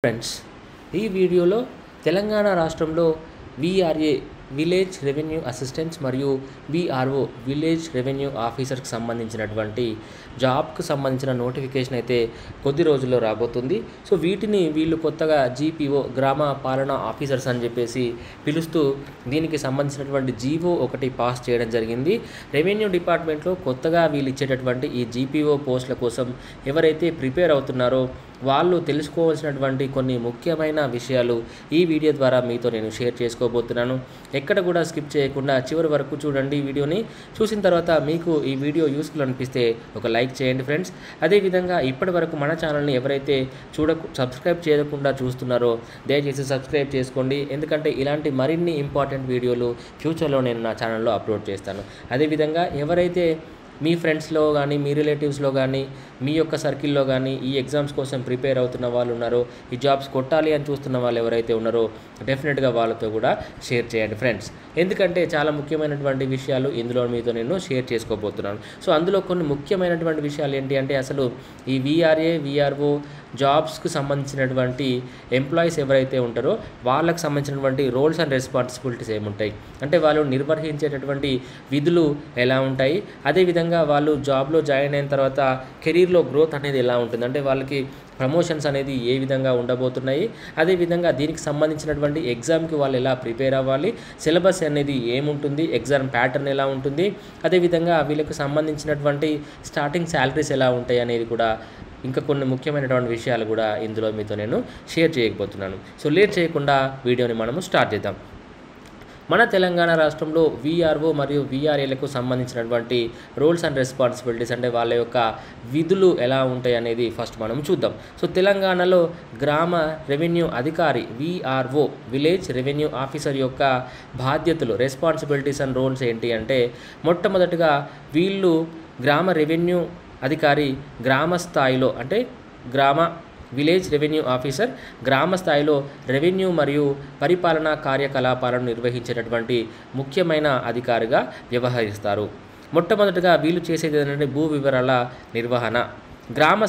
Friends, ఈ వీడియోలో తెలంగాణ రాష్ట్రంలో వీఆర్ఏ విలేజ్ రెవెన్యూ అసిస్టెంట్స్ మరియు వీఆర్ఓ విలేజ్ రెవెన్యూ ఆఫీసర్కి సంబంధించినటువంటి జాబ్కు సంబంధించిన నోటిఫికేషన్ అయితే కొద్ది రోజుల్లో రాబోతుంది. సో వీటిని వీళ్ళు కొత్తగా జీపీఓ గ్రామ పాలనా ఆఫీసర్స్ అని చెప్పేసి పిలుస్తూ దీనికి సంబంధించినటువంటి జీవో ఒకటి పాస్ చేయడం జరిగింది. రెవెన్యూ డిపార్ట్మెంట్లో కొత్తగా వీళ్ళు ఇచ్చేటటువంటి ఈ జీపీఓ పోస్టుల కోసం ఎవరైతే ప్రిపేర్ అవుతున్నారో వాళ్ళు తెలుసుకోవాల్సినటువంటి కొన్ని ముఖ్యమైన విషయాలు ఈ వీడియో ద్వారా మీతో నేను షేర్ చేసుకోబోతున్నాను. ఎక్కడ కూడా స్కిప్ చేయకుండా చివరి వరకు చూడండి. వీడియోని చూసిన తర్వాత మీకు ఈ వీడియో యూస్ఫుల్ అనిపిస్తే ఒక లైక్ చేయండి ఫ్రెండ్స్. అదేవిధంగా ఇప్పటి వరకు మన ఛానల్ని ఎవరైతే సబ్స్క్రైబ్ చేయకుండా చూస్తున్నారో దయచేసి సబ్స్క్రైబ్ చేసుకోండి. ఎందుకంటే ఇలాంటి మరిన్ని ఇంపార్టెంట్ వీడియోలు ఫ్యూచర్లో నేను నా ఛానల్లో అప్లోడ్ చేస్తాను. అదేవిధంగా ఎవరైతే మీ ఫ్రెండ్స్లో కానీ మీ రిలేటివ్స్లో కానీ మీ యొక్క సర్కిల్లో కానీ ఈ ఎగ్జామ్స్ కోసం ప్రిపేర్ అవుతున్న వాళ్ళు ఉన్నారో, ఈ జాబ్స్ కొట్టాలి అని చూస్తున్న వాళ్ళు ఎవరైతే ఉన్నారో డెఫినెట్గా వాళ్ళతో కూడా షేర్ చేయండి ఫ్రెండ్స్. ఎందుకంటే చాలా ముఖ్యమైనటువంటి విషయాలు ఇందులో మీతో నేను షేర్ చేసుకోబోతున్నాను. సో అందులో కొన్ని ముఖ్యమైనటువంటి విషయాలు ఏంటి అంటే అసలు ఈ వీఆర్ఏ వీఆర్ఓ జాబ్స్కు సంబంధించినటువంటి ఎంప్లాయీస్ ఎవరైతే ఉంటారో వాళ్ళకు సంబంధించినటువంటి రోల్స్ అండ్ రెస్పాన్సిబిలిటీస్ ఏముంటాయి, అంటే వాళ్ళు నిర్వహించేటటువంటి విధులు ఎలా ఉంటాయి, అదేవిధంగా వాళ్ళు జాబ్లో జాయిన్ అయిన తర్వాత కెరీర్లో గ్రోత్ అనేది ఎలా ఉంటుంది, అంటే వాళ్ళకి ప్రమోషన్స్ అనేది ఏ విధంగా ఉండబోతున్నాయి, అదేవిధంగా దీనికి సంబంధించినటువంటి ఎగ్జామ్కి వాళ్ళు ఎలా ప్రిపేర్ అవ్వాలి, సిలబస్ అనేది ఏముంటుంది, ఎగ్జామ్ ప్యాటర్న్ ఎలా ఉంటుంది, అదేవిధంగా వీళ్ళకి సంబంధించినటువంటి స్టార్టింగ్ శాలరీస్ ఎలా ఉంటాయి అనేది కూడా ఇంకా కొన్ని ముఖ్యమైనటువంటి విషయాలు కూడా ఇందులో మీతో నేను షేర్ చేయకపోతున్నాను. సో లేట్ చేయకుండా వీడియోని మనము స్టార్ట్ చేద్దాం. మన తెలంగాణ రాష్ట్రంలో వీఆర్ఓ మరియు వీఆర్ఏలకు సంబంధించినటువంటి రోల్స్ అండ్ రెస్పాన్సిబిలిటీస్, అంటే వాళ్ళ యొక్క విధులు ఎలా ఉంటాయి అనేది ఫస్ట్ మనం చూద్దాం. సో తెలంగాణలో గ్రామ రెవెన్యూ అధికారి వీఆర్ఓ విలేజ్ రెవెన్యూ ఆఫీసర్ యొక్క బాధ్యతలు, రెస్పాన్సిబిలిటీస్ అండ్ రోల్స్ ఏంటి అంటే మొట్టమొదటిగా వీళ్ళు గ్రామ రెవెన్యూ అధికారి గ్రామ స్థాయిలో, అంటే విలేజ్ రెవెన్యూ ఆఫీసర్ గ్రామ స్థాయిలో రెవెన్యూ మరియు పరిపాలనా కార్యకలాపాలను నిర్వహించేటటువంటి ముఖ్యమైన అధికారిగా వ్యవహరిస్తారు. మొట్టమొదటిగా వీళ్ళు చేసేది ఏంటంటే భూ వివరాల నిర్వహణ, గ్రామ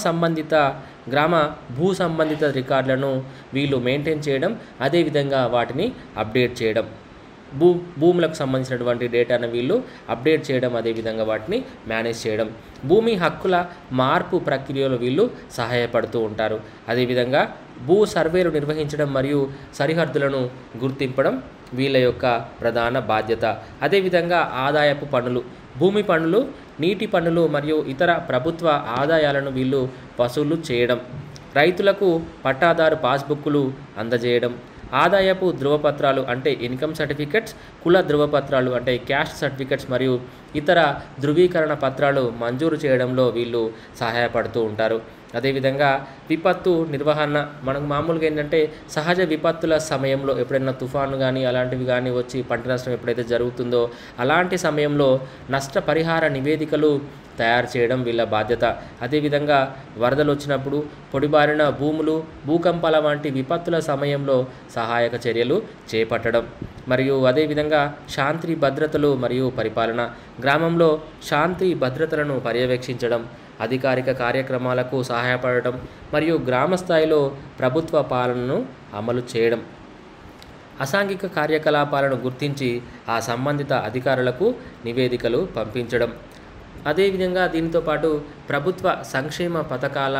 భూ సంబంధిత రికార్డులను వీళ్ళు మెయింటైన్ చేయడం, అదేవిధంగా వాటిని అప్డేట్ చేయడం, భూములకు సంబంధించినటువంటి డేటాను వీళ్ళు అప్డేట్ చేయడం, అదేవిధంగా వాటిని మేనేజ్ చేయడం, భూమి హక్కుల మార్పు ప్రక్రియలో వీళ్ళు సహాయపడుతూ ఉంటారు. అదేవిధంగా భూ సర్వేలు నిర్వహించడం మరియు సరిహద్దులను గుర్తింపడం వీళ్ళ యొక్క ప్రధాన బాధ్యత. అదేవిధంగా ఆదాయపు పన్నులు, భూమి పన్నులు, నీటి పన్నులు మరియు ఇతర ప్రభుత్వ ఆదాయాలను వీళ్ళు వసూలు చేయడం, రైతులకు పట్టాదారు పాస్బుక్లు అందజేయడం, ఆదాయపు ధృవపత్రాలు అంటే ఇన్కమ్ సర్టిఫికెట్స్, కుల ధృవపత్రాలు అంటే క్యాస్ట్ సర్టిఫికెట్స్ మరియు ఇతర ధృవీకరణ పత్రాలు మంజూరు చేయడంలో వీళ్ళు సహాయపడుతూ ఉంటారు. అదేవిధంగా విపత్తు నిర్వహణ, మనకు మామూలుగా ఏంటంటే సహజ విపత్తుల సమయంలో ఎప్పుడైనా తుఫాను కానీ అలాంటివి కానీ వచ్చి పంట నష్టం ఎప్పుడైతే జరుగుతుందో అలాంటి సమయంలో నష్టపరిహార నివేదికలు తయారు చేయడం వీళ్ళ బాధ్యత. అదేవిధంగా వరదలు వచ్చినప్పుడు, పొడిబారిన భూములు, భూకంపాల వంటి విపత్తుల సమయంలో సహాయక చర్యలు చేపట్టడం, మరియు అదేవిధంగా శాంతి భద్రతలు మరియు పరిపాలన, గ్రామంలో శాంతి భద్రతలను పర్యవేక్షించడం, అధికారిక కార్యక్రమాలకు సహాయపడటం మరియు గ్రామ స్థాయిలో ప్రభుత్వ పాలనను అమలు చేయడం, అసాంఘిక కార్యకలాపాలను గుర్తించి ఆ సంబంధిత అధికారులకు నివేదికలు పంపించడం, అదేవిధంగా దీంతో పాటు ప్రభుత్వ సంక్షేమ పథకాల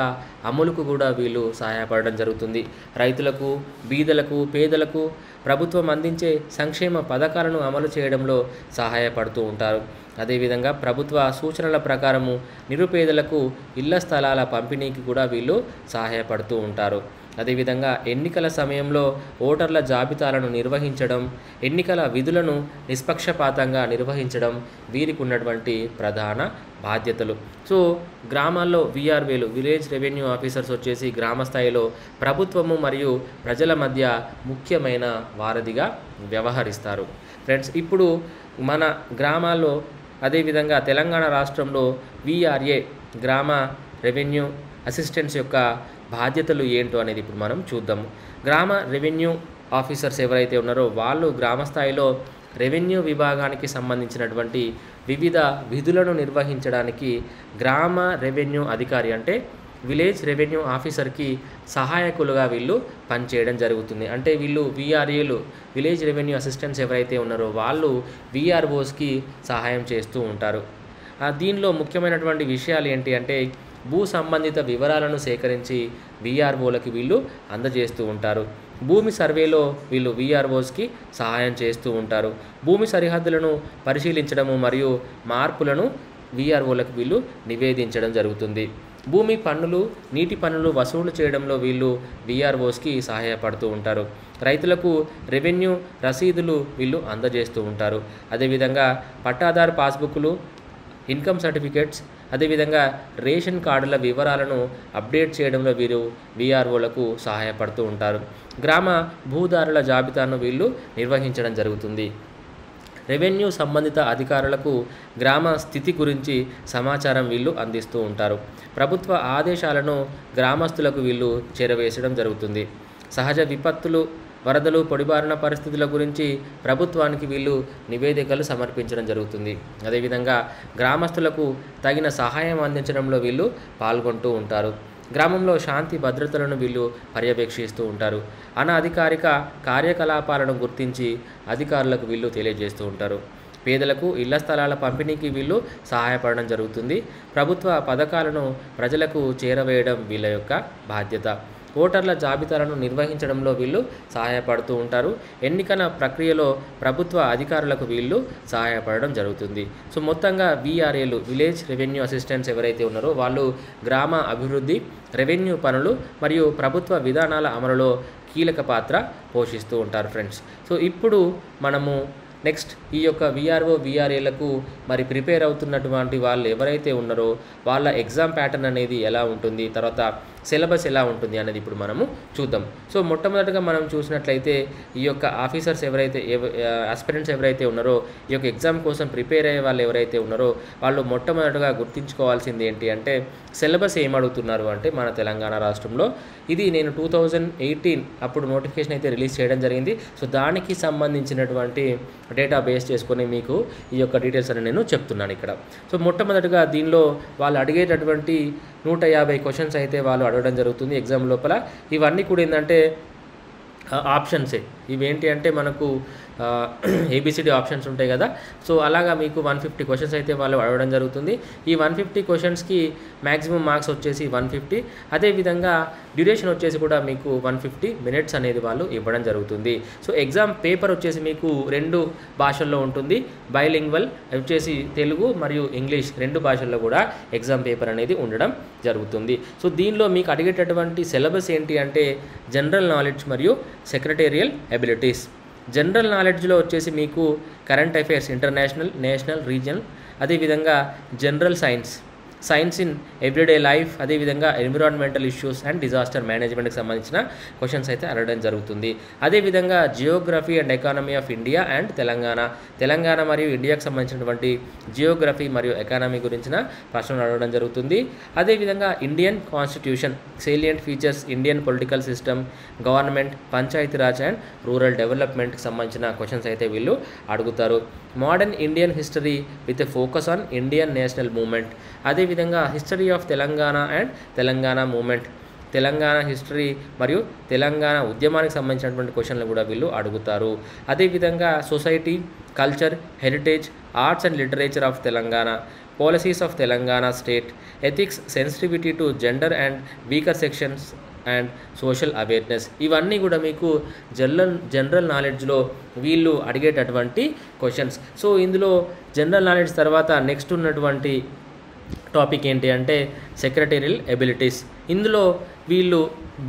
అమలుకు కూడా వీళ్ళు సహాయపడడం జరుగుతుంది. రైతులకు, బీదలకు, పేదలకు ప్రభుత్వం అందించే సంక్షేమ పథకాలను అమలు చేయడంలో సహాయపడుతూ ఉంటారు. అదేవిధంగా ప్రభుత్వ సూచనల ప్రకారము నిరుపేదలకు ఇళ్ల స్థలాల పంపిణీకి కూడా వీళ్ళు సహాయపడుతూ ఉంటారు. అదేవిధంగా ఎన్నికల సమయంలో ఓటర్ల జాబితాలను నిర్వహించడం, ఎన్నికల విధులను నిష్పక్షపాతంగా నిర్వహించడం వీరికి ఉన్నటువంటి ప్రధాన బాధ్యతలు. సో గ్రామాల్లో వీఆర్వేలు విలేజ్ రెవెన్యూ ఆఫీసర్స్ వచ్చేసి గ్రామ స్థాయిలో ప్రభుత్వము మరియు ప్రజల మధ్య ముఖ్యమైన వారధిగా వ్యవహరిస్తారు. ఫ్రెండ్స్, ఇప్పుడు మన గ్రామాల్లో అదేవిధంగా తెలంగాణ రాష్ట్రంలో వీఆర్ఏ గ్రామ రెవెన్యూ అసిస్టెంట్స్ యొక్క బాధ్యతలు ఏంటో అనేది ఇప్పుడు మనం చూద్దాము. గ్రామ రెవెన్యూ ఆఫీసర్స్ ఎవరైతే ఉన్నారో వాళ్ళు గ్రామ స్థాయిలో రెవెన్యూ విభాగానికి సంబంధించినటువంటి వివిధ విధులను నిర్వహించడానికి గ్రామ రెవెన్యూ అధికారి, అంటే విలేజ్ రెవెన్యూ ఆఫీసర్కి సహాయకులుగా వీళ్ళు పనిచేయడం జరుగుతుంది. అంటే వీళ్ళు వీఆర్ఏలు, విలేజ్ రెవెన్యూ అసిస్టెంట్స్ ఎవరైతే ఉన్నారో వాళ్ళు వీఆర్ఓస్కి సహాయం చేస్తూ ఉంటారు. దీనిలో ముఖ్యమైనటువంటి విషయాలు ఏంటి అంటే భూ సంబంధిత వివరాలను సేకరించి వీఆర్ఓలకి వీళ్ళు అందజేస్తూ ఉంటారు. భూమి సర్వేలో వీళ్ళు వీఆర్ఓస్కి సహాయం చేస్తూ ఉంటారు. భూమి సరిహద్దులను పరిశీలించడము మరియు మార్పులను వీఆర్ఓలకు వీళ్ళు నివేదించడం జరుగుతుంది. భూమి పన్నులు, నీటి పన్నులు వసూలు చేయడంలో వీళ్ళు వీఆర్ఓస్కి సహాయపడుతూ ఉంటారు. రైతులకు రెవెన్యూ రసీదులు వీళ్ళు అందజేస్తూ ఉంటారు. అదేవిధంగా పట్టాదారు పాస్బుక్లు, ఇన్కమ్ సర్టిఫికేట్స్, అదేవిధంగా రేషన్ కార్డుల వివరాలను అప్డేట్ చేయడంలో వీరు వీఆర్ఓలకు సహాయపడుతూ ఉంటారు. గ్రామ భూదారుల జాబితాను వీళ్ళు నిర్వహించడం జరుగుతుంది. రెవెన్యూ సంబంధిత అధికారులకు గ్రామ స్థితి గురించి సమాచారం వీళ్ళు అందిస్తూ ఉంటారు. ప్రభుత్వ ఆదేశాలను గ్రామస్తులకు వీళ్ళు చేరవేసడం జరుగుతుంది. సహజ విపత్తులు, వరదలు, పొడిబారిన పరిస్థితుల గురించి ప్రభుత్వానికి వీళ్ళు నివేదికలు సమర్పించడం జరుగుతుంది. అదేవిధంగా గ్రామస్తులకు తగిన సహాయం అందించడంలో వీళ్ళు పాల్గొంటూ ఉంటారు. గ్రామంలో శాంతి భద్రతలను వీళ్ళు పర్యవేక్షిస్తూ ఉంటారు. అనధికారిక కార్యకలాపాలను గుర్తించి అధికారులకు వీళ్ళు తెలియజేస్తూ ఉంటారు. పేదలకు ఇళ్ల స్థలాల పంపిణీకి వీళ్ళు సహాయపడడం జరుగుతుంది. ప్రభుత్వ పథకాలను ప్రజలకు చేరవేయడం వీళ్ళ యొక్క బాధ్యత. ఓటర్ల జాబితాలను నిర్వహించడంలో వీళ్ళు సహాయపడుతూ ఉంటారు. ఎన్నికల ప్రక్రియలో ప్రభుత్వ అధికారులకు వీళ్ళు సహాయపడడం జరుగుతుంది. సో మొత్తంగా వీఆర్ఏలు, విలేజ్ రెవెన్యూ అసిస్టెంట్స్ ఎవరైతే ఉన్నారో వాళ్ళు గ్రామ అభివృద్ధి, రెవెన్యూ పనులు మరియు ప్రభుత్వ విధానాల అమలులో కీలక పాత్ర పోషిస్తూ ఉంటారు ఫ్రెండ్స్. సో ఇప్పుడు మనము నెక్స్ట్ ఈ యొక్క వీఆర్ఓ, వీఆర్ఏలకు మరి ప్రిపేర్ అవుతున్నటువంటి వాళ్ళు ఎవరైతే ఉన్నారో వాళ్ళ ఎగ్జామ్ ప్యాటర్న్ అనేది ఎలా ఉంటుంది, తర్వాత సిలబస్ ఎలా ఉంటుంది అనేది ఇప్పుడు మనము చూద్దాం. సో మొట్టమొదటిగా మనం చూసినట్లయితే ఈ యొక్క ఆఫీసర్స్ ఎవరైతే ఆస్పిరెంట్స్ ఎవరైతే ఉన్నారో ఈ యొక్క ఎగ్జామ్ కోసం ప్రిపేర్ అయ్యే వాళ్ళు ఎవరైతే ఉన్నారో వాళ్ళు మొట్టమొదటిగా గుర్తుంచుకోవాల్సింది ఏంటి అంటే సిలబస్ ఏమడుగుతున్నారు అంటే మన తెలంగాణ రాష్ట్రంలో ఇది నేను 2018 అప్పుడు నోటిఫికేషన్ అయితే రిలీజ్ చేయడం జరిగింది. సో దానికి సంబంధించినటువంటి డేటా బేస్ చేసుకొని మీకు ఈ యొక్క డీటెయిల్స్ అని నేను చెప్తున్నాను ఇక్కడ. సో మొట్టమొదటిగా దీనిలో వాళ్ళు అడిగేటటువంటి 150 క్వశ్చన్స్ అయితే వాళ్ళు అడగడం జరుగుతుంది ఎగ్జామ్ లోపల. ఇవన్నీ కూడా ఏంటంటే ఆప్షన్సే. ఇవేంటి అంటే మనకు ఏబిసిడి ఆప్షన్స్ ఉంటాయి కదా. సో అలాగా మీకు 150 క్వశ్చన్స్ అయితే వాళ్ళు అడగడం జరుగుతుంది. ఈ 150 క్వశ్చన్స్కి మ్యాక్సిమం మార్క్స్ వచ్చేసి 150. అదేవిధంగా డ్యూరేషన్ వచ్చేసి కూడా మీకు 150 మినిట్స్ అనేది వాళ్ళు ఇవ్వడం జరుగుతుంది. సో ఎగ్జామ్ పేపర్ వచ్చేసి మీకు 2 భాషల్లో ఉంటుంది. బైలింగ్వల్ వచ్చేసి తెలుగు మరియు ఇంగ్లీష్ 2 భాషల్లో కూడా ఎగ్జామ్ పేపర్ అనేది ఉండడం జరుగుతుంది. సో దీనిలో మీకు అడిగేటటువంటి సిలబస్ ఏంటి అంటే జనరల్ నాలెడ్జ్ మరియు సెక్రటేరియల్ ఎబిలిటీస్. జనరల్ నాలెడ్జ్లో వచ్చేసి మీకు current affairs, international, national, regional, అదేవిధంగా general science in everyday life, అదేవిధంగా ఎన్విరాన్మెంటల్ ఇష్యూస్ అండ్ డిజాస్టర్ మేనేజ్మెంట్కి సంబంధించిన క్వశ్చన్స్ అయితే అడగడం జరుగుతుంది. అదేవిధంగా geography and economy of India and Telangana మరియు ఇండియాకి సంబంధించినటువంటి జియోగ్రఫీ మరియు ఎకానమీ గురించిన ప్రశ్నలు అడగడం జరుగుతుంది. అదేవిధంగా Indian constitution, salient features, Indian political system, government, Panchayati Raj and rural డెవలప్మెంట్కి సంబంధించిన క్వశ్చన్స్ అయితే వీళ్ళు అడుగుతారు. Modern Indian history with a focus on Indian national movement, అదేవిధంగా history of Telangana and Telangana movement, Telangana history మరియు తెలంగాణ ఉద్యమానికి సంబంధించినటువంటి క్వశ్చన్లు కూడా వీళ్ళు అడుగుతారు. అదేవిధంగా society, culture, heritage, arts and literature of Telangana, policies of Telangana state, ethics, sensitivity to gender and weaker sections and social awareness. ఇవన్నీ కూడా మీకు జనరల్ నాలెడ్జ్లో వీళ్ళు అడిగేటటువంటి క్వశ్చన్స్. సో ఇందులో జనరల్ నాలెడ్జ్ తర్వాత నెక్స్ట్ ఉన్నటువంటి టాపిక్ ఏంటి అంటే సెక్రటేరియల్ ఎబిలిటీస్. ఇందులో వీళ్ళు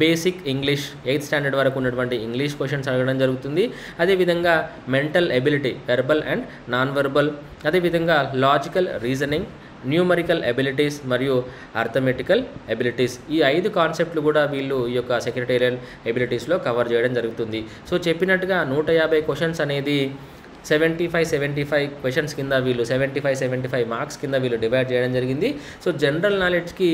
బేసిక్ ఇంగ్లీష్ 8th స్టాండర్డ్ వరకు ఉన్నటువంటి ఇంగ్లీష్ క్వశ్చన్స్ అడగడం జరుగుతుంది. అదేవిధంగా mental ability, verbal and non verbal, అదేవిధంగా లాజికల్ రీజనింగ్, న్యూమరికల్ ఎబిలిటీస్ మరియు అర్థమెటికల్ ఎబిలిటీస్. ఈ 5 కాన్సెప్ట్లు కూడా వీళ్ళు ఈ యొక్క సెక్రటేరియల్ ఎబిలిటీస్లో కవర్ చేయడం జరుగుతుంది. సో చెప్పినట్టుగా 150 క్వశ్చన్స్ అనేది 75 క్వశ్చన్స్ కింద వీళ్ళు 75 మార్క్స్ కింద వీళ్ళు డివైడ్ చేయడం జరిగింది. సో జనరల్ నాలెడ్జ్కి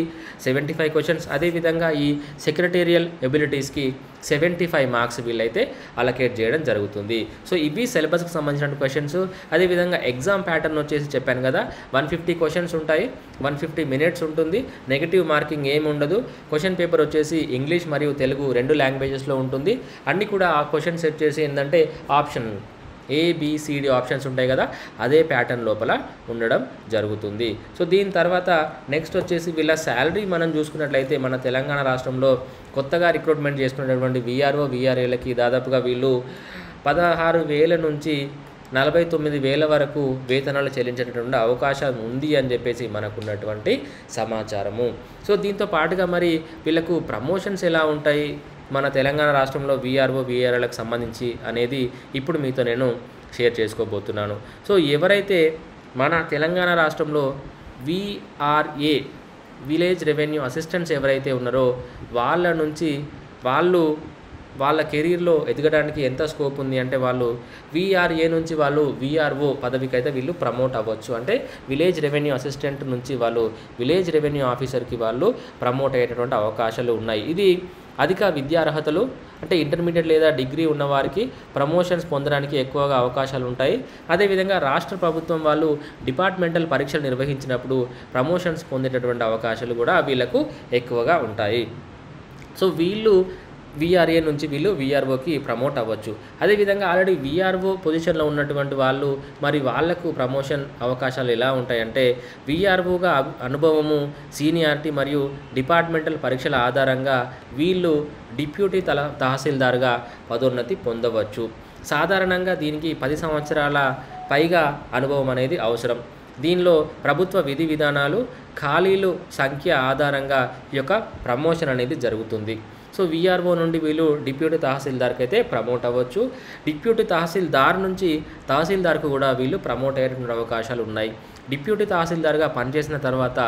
75 క్వశ్చన్స్, అదేవిధంగా ఈ సెక్రటేరియల్ ఎబిలిటీస్కి 75 మార్క్స్ వీళ్ళైతే అలకేట్ చేయడం జరుగుతుంది. సో ఇవి సిలబస్కి సంబంధించిన క్వశ్చన్స్. అదేవిధంగా ఎగ్జామ్ ప్యాటర్న్ వచ్చేసి చెప్పాను కదా, 150 క్వశ్చన్స్ ఉంటాయి, 150 మినిట్స్ ఉంటుంది, నెగిటివ్ మార్కింగ్ ఏమి ఉండదు. క్వశ్చన్ పేపర్ వచ్చేసి ఇంగ్లీష్ మరియు తెలుగు 2 లాంగ్వేజెస్లో ఉంటుంది. అన్నీ కూడా ఆ క్వశ్చన్స్ వచ్చేసి ఏంటంటే ఆప్షన్ ABCD ఆప్షన్స్ ఉంటాయి కదా, అదే ప్యాటర్న్ లోపల ఉండడం జరుగుతుంది. సో దీని తర్వాత నెక్స్ట్ వచ్చేసి వీళ్ళ శాలరీ మనం చూసుకున్నట్లయితే మన తెలంగాణ రాష్ట్రంలో కొత్తగా రిక్రూట్మెంట్ చేసుకున్నటువంటి VRO VRAలకి దాదాపుగా వీళ్ళు 16,000 నుంచి 49,000 వరకు వేతనాలు చెల్లించేటటువంటి అవకాశం ఉంది అని చెప్పేసి మనకున్నటువంటి సమాచారము. సో దీంతో పాటుగా మరి వీళ్ళకు ప్రమోషన్స్ ఎలా ఉంటాయి మన తెలంగాణ రాష్ట్రంలో VRO VRAలకు సంబంధించి అనేది ఇప్పుడు మీతో నేను షేర్ చేసుకోబోతున్నాను. సో ఎవరైతే మన తెలంగాణ రాష్ట్రంలో VRA విలేజ్ రెవెన్యూ అసిస్టెంట్స్ ఎవరైతే ఉన్నారో వాళ్ళ నుంచి వాళ్ళ కెరీర్లో ఎదగడానికి ఎంత స్కోప్ ఉంది అంటే వాళ్ళు VRA నుంచి వాళ్ళు VRO పదవికి అయితే వీళ్ళు ప్రమోట్ అవ్వచ్చు. అంటే విలేజ్ రెవెన్యూ అసిస్టెంట్ నుంచి వాళ్ళు విలేజ్ రెవెన్యూ ఆఫీసర్కి వాళ్ళు ప్రమోట్ అయ్యేటటువంటి అవకాశాలు ఉన్నాయి. ఇది అధిక విద్యార్హతలు అంటే ఇంటర్మీడియట్ లేదా డిగ్రీ ఉన్నవారికి ప్రమోషన్స్ పొందడానికి ఎక్కువగా అవకాశాలు ఉంటాయి. అదేవిధంగా రాష్ట్ర ప్రభుత్వం వాళ్ళు డిపార్ట్మెంటల్ పరీక్షలు నిర్వహించినప్పుడు ప్రమోషన్స్ పొందేటటువంటి అవకాశాలు కూడా వీళ్ళకు ఎక్కువగా ఉంటాయి. సో వీళ్ళు VRA నుంచి వీళ్ళు VROకి ప్రమోట్ అవ్వచ్చు. అదేవిధంగా ఆల్రెడీ VRO పొజిషన్లో ఉన్నటువంటి వాళ్ళు మరి వాళ్లకు ప్రమోషన్ అవకాశాలు ఎలా ఉంటాయంటే VROగా అనుభవము, సీనియారిటీ మరియు డిపార్ట్మెంటల్ పరీక్షల ఆధారంగా వీళ్ళు డిప్యూటీ తహసీల్దార్గా పదోన్నతి పొందవచ్చు. సాధారణంగా దీనికి 10 సంవత్సరాల పైగా అనుభవం అనేది అవసరం. దీనిలో ప్రభుత్వ విధి విధానాలు, ఖాళీలు సంఖ్య ఆధారంగా ఈ యొక్క ప్రమోషన్ అనేది జరుగుతుంది. సో VRO నుండి వీళ్ళు డిప్యూటీ తహసీల్దార్కి అయితే ప్రమోట్ అవ్వచ్చు. డిప్యూటీ తహసీల్దార్ నుంచి తహసీల్దార్కు కూడా వీళ్ళు ప్రమోట్ అయ్యేటువంటి అవకాశాలు ఉన్నాయి. డిప్యూటీ తహసీల్దార్గా పనిచేసిన తర్వాత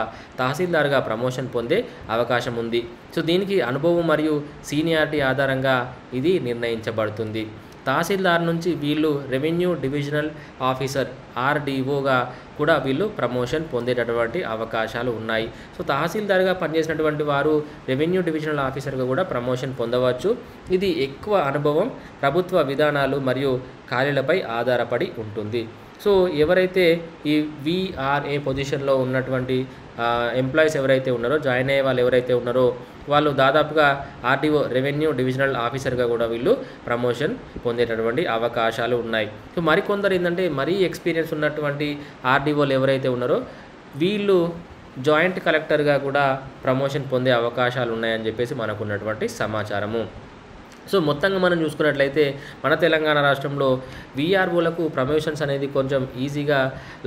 తహసీల్దార్గా ప్రమోషన్ పొందే అవకాశం ఉంది. సో దీనికి అనుభవం మరియు సీనియారిటీ ఆధారంగా ఇది నిర్ణయించబడుతుంది. తహసీల్దార్ నుంచి వీళ్ళు రెవెన్యూ డివిజనల్ ఆఫీసర్ RDOగా కూడా వీళ్ళు ప్రమోషన్ పొందేటటువంటి అవకాశాలు ఉన్నాయి. సో తహసీల్దార్గా పనిచేసినటువంటి వారు రెవెన్యూ డివిజనల్ ఆఫీసర్గా కూడా ప్రమోషన్ పొందవచ్చు. ఇది ఎక్కువ అనుభవం, ప్రభుత్వ విధానాలు మరియు ఖాళీలపై ఆధారపడి ఉంటుంది. సో ఎవరైతే ఈ VRA పొజిషన్లో ఉన్నటువంటి ఎంప్లాయీస్ ఎవరైతే ఉన్నారో, జాయిన్ అయ్యే వాళ్ళు ఎవరైతే ఉన్నారో వాళ్ళు దాదాపుగా RDO రెవెన్యూ డివిజనల్ ఆఫీసర్గా కూడా వీళ్ళు ప్రమోషన్ పొందేటటువంటి అవకాశాలు ఉన్నాయి. సో మరికొందరు ఏంటంటే మరీ ఎక్స్పీరియన్స్ ఉన్నటువంటి RDOలు ఎవరైతే ఉన్నారో వీళ్ళు జాయింట్ కలెక్టర్గా కూడా ప్రమోషన్ పొందే అవకాశాలు ఉన్నాయని చెప్పేసి మనకున్నటువంటి సమాచారము. సో మొత్తంగా మనం చూసుకున్నట్లయితే మన తెలంగాణ రాష్ట్రంలో VROలకు ప్రమోషన్స్ అనేది కొంచెం ఈజీగా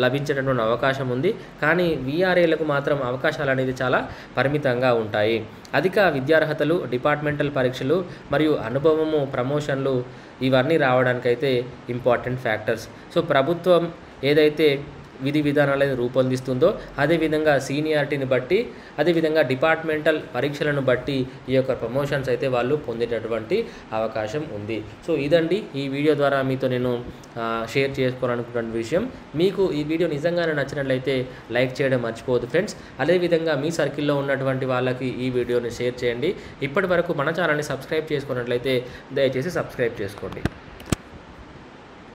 లభించేటటువంటి అవకాశం ఉంది. కానీ VRAలకు మాత్రం అవకాశాలు అనేది చాలా పరిమితంగా ఉంటాయి. అధిక విద్యార్హతలు, డిపార్ట్మెంటల్ పరీక్షలు మరియు అనుభవము, ప్రమోషన్లు ఇవన్నీ రావడానికైతే ఇంపార్టెంట్ ఫ్యాక్టర్స్. సో ప్రభుత్వం ఏదైతే విధి విధానాలను రూపొందిస్తుందో అదేవిధంగా సీనియారిటీని బట్టి, అదేవిధంగా డిపార్ట్మెంటల్ పరీక్షలను బట్టి ఈ యొక్క ప్రమోషన్స్ అయితే వాళ్ళు పొందేటటువంటి అవకాశం ఉంది. సో ఇదండి ఈ వీడియో ద్వారా మీతో నేను షేర్ చేసుకోవాలనుకున్న విషయం. మీకు ఈ వీడియో నిజంగానే నచ్చినట్లయితే లైక్ చేయడం మర్చిపోవద్దు ఫ్రెండ్స్. అదేవిధంగా మీ సర్కిల్లో ఉన్నటువంటి వాళ్ళకి ఈ వీడియోని షేర్ చేయండి. ఇప్పటి వరకు మన ఛానల్ని సబ్స్క్రైబ్ చేసుకున్నట్లయితే దయచేసి సబ్స్క్రైబ్ చేసుకోండి.